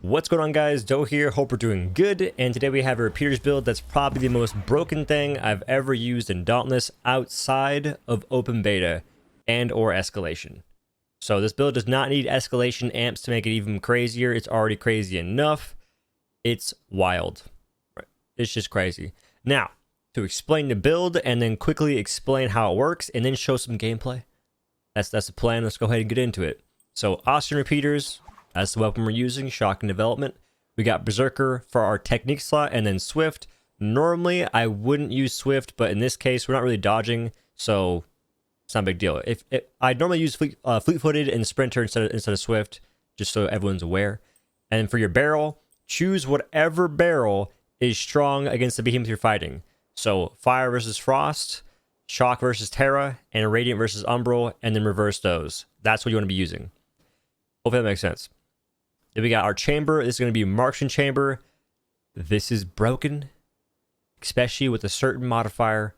What's going on, guys? Doe here. Hope we're doing good. And today we have a repeaters build that's probably the most broken thing I've ever used in Dauntless outside of open beta and or escalation. So this build does not need escalation amps to make it even crazier. It's already crazy enough. It's wild. It's just crazy. Now, to explain the build and then quickly explain how it works and then show some gameplay. That's the plan. Let's go ahead and get into it. So Austrian repeaters. That's the weapon we're using, shock and development. We got Berserker for our technique slot, and then Swift. Normally, I wouldn't use Swift, but in this case, we're not really dodging, so it's not a big deal. I'd normally use fleet-footed and Sprinter instead of Swift, just so everyone's aware. And for your barrel, choose whatever barrel is strong against the behemoth you're fighting. So Fire versus Frost, Shock versus Terra, and Radiant versus Umbral, and then reverse those. That's what you want to be using. Hopefully that makes sense. Then we got our chamber. This is going to be Marksman chamber. This is broken, especially with a certain modifier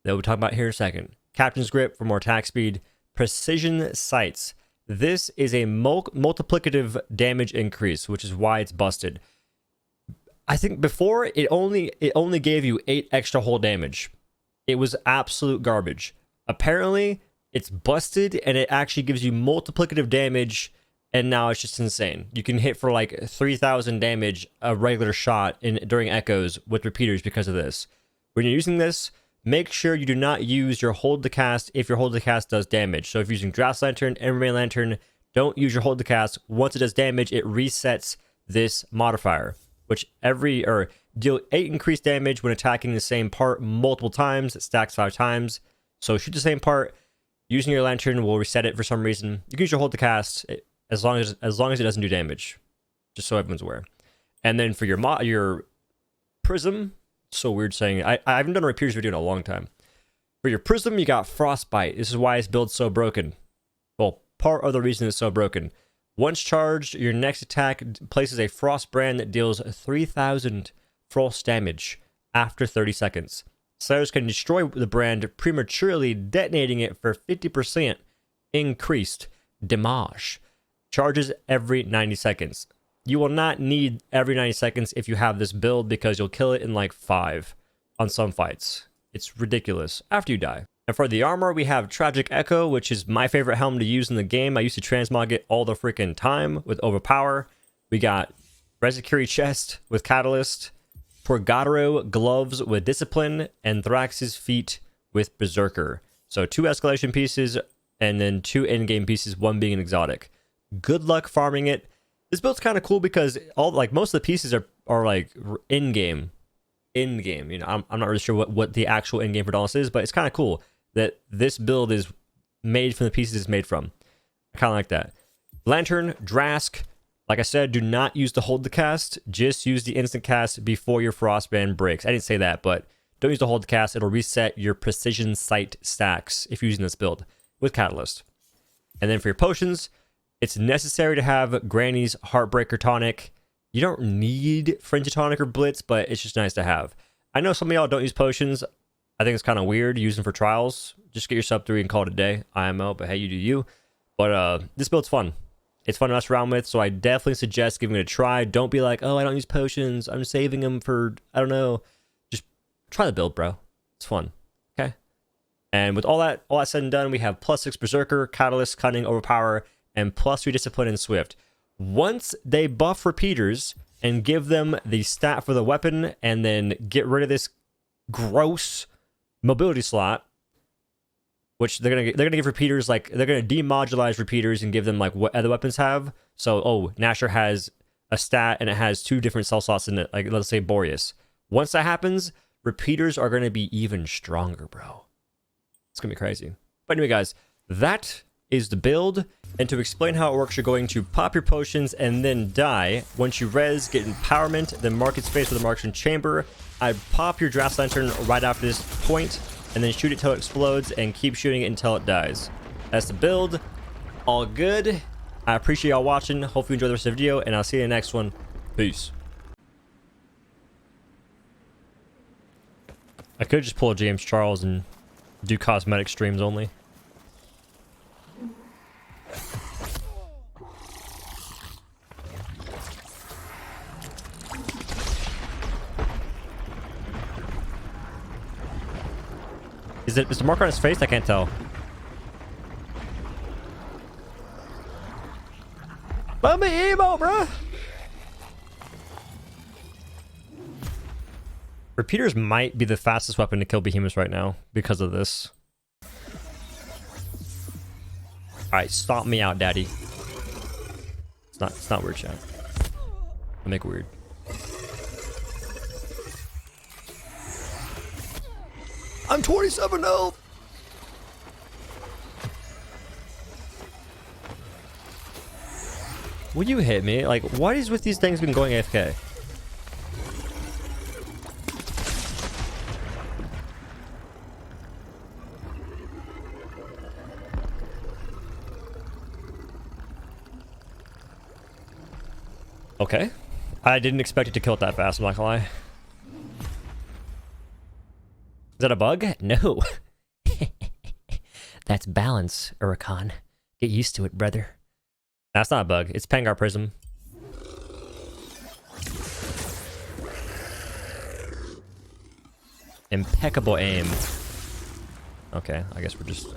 that we'll talk about here in a second. Captain's grip for more attack speed. Precision sights. This is a multiplicative damage increase, which is why it's busted. I think before it only gave you 8 extra hull damage. It was absolute garbage. Apparently, it's busted and it actually gives you multiplicative damage. And now it's just insane. You can hit for like 3,000 damage a regular shot during echoes with repeaters because of this. When you're using this, make sure you do not use your hold to cast if your hold to cast does damage. So if you're using Draft Lantern and Remain Lantern, don't use your hold to cast. Once it does damage, it resets this modifier, which deal 8 increased damage when attacking the same part multiple times. It stacks 5 times. So shoot the same part. Using your lantern will reset it for some reason. You can use your hold to cast. As long as it doesn't do damage, just so everyone's aware. And then for your prism, so weird saying I haven't done a repeaters video in a long time. For your prism, you got frostbite. This is why this build's so broken. Well, part of the reason it's so broken. Once charged, your next attack places a frost brand that deals 3,000 frost damage after 30 seconds. Slayers can destroy the brand prematurely, detonating it for 50% increased damage. Charges every 90 seconds. You will not need every 90 seconds if you have this build because you'll kill it in like 5 on some fights. It's ridiculous after you die. And for the armor, we have Tragic Echo, which is my favorite helm to use in the game. I used to transmog it all the freaking time with Overpower. We got Rezakiri chest with Catalyst, Purgataro gloves with Discipline, and Thrax's feet with Berserker. So 2 escalation pieces and then 2 in-game pieces, 1 being an exotic. Good luck farming it. This build's kind of cool because most of the pieces are like in-game. You know, I'm not really sure what the actual in-game for Dauntless is, but it's kind of cool that this build is made from the pieces it's made from. I kind of like that. Lantern, Drask. Like I said, do not use the hold to cast. Just use the instant cast before your frostband breaks. I didn't say that, but don't use the hold to cast. It'll reset your precision sight stacks if you're using this build with Catalyst. And then for your potions, it's necessary to have Granny's Heartbreaker Tonic. You don't need Frenzy Tonic or Blitz, but it's just nice to have. I know some of y'all don't use potions. I think it's kind of weird using for trials. Just get your sub 3 and call it a day. IMO, but hey, you do you. But this build's fun. It's fun to mess around with, so I definitely suggest giving it a try. Don't be like, oh, I don't use potions. I'm saving them for, I don't know. Just try the build, bro. It's fun. Okay? And with all that said and done, we have +6 Berserker, Catalyst, Cunning, Overpower, and +3 Discipline and Swift. Once they buff repeaters and give them the stat for the weapon and then get rid of this gross mobility slot, which they're gonna give repeaters, like they're gonna demodularize repeaters and give them like what other weapons have. So Nasher has a stat and it has 2 different cell slots in it, like let's say Boreas. Once that happens, repeaters are gonna be even stronger, bro. It's gonna be crazy. But anyway, guys, that is the build. And to explain how it works, you're going to pop your potions and then die. Once you res, get empowerment, then market space with the marksman chamber. I'd pop your Draft Lantern right after this point and then shoot it till it explodes and keep shooting it until it dies. That's the build. All good. I appreciate y'all watching. Hope you enjoyed the rest of the video, and I'll see you in the next one. Peace. I could just pull a James Charles and do cosmetic streams only. Is the mark on his face? I can't tell. Let me emo, bruh. Repeaters might be the fastest weapon to kill behemoths right now because of this. Alright, stomp me out, daddy. It's not weird, chat. I'll make it weird. I'm 27 health. Will you hit me? Like, what is with these things been going AFK? Okay. I didn't expect it to kill it that fast, I'm not gonna lie. Is that a bug? No. That's balance, Urakan. Get used to it, brother. That's not a bug. It's Pangar Prism. Impeccable aim. Okay, I guess we're just...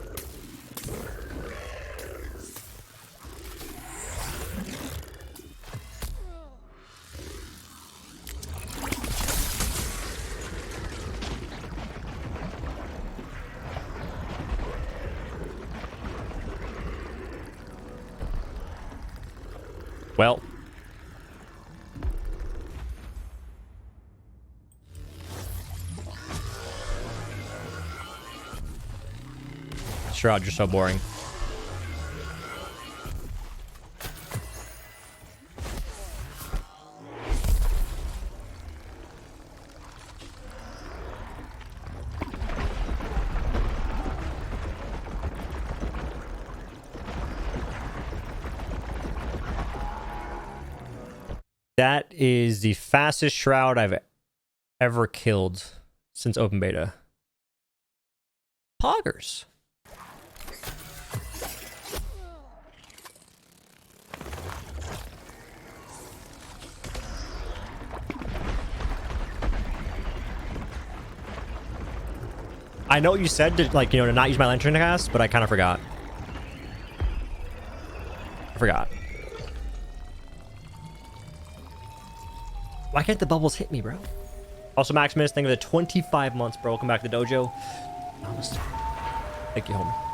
Well. Shrowd, you're so boring. That is the fastest Shrowd I've ever killed since open beta. Poggers. I know what you said to, like, you know, to not use my lantern cast, but I kind of forgot. I forgot. Why can't the bubbles hit me, bro? Also, Maximus, thank you for the 25 months, bro. Welcome back to the dojo. Almost. Thank you, homie.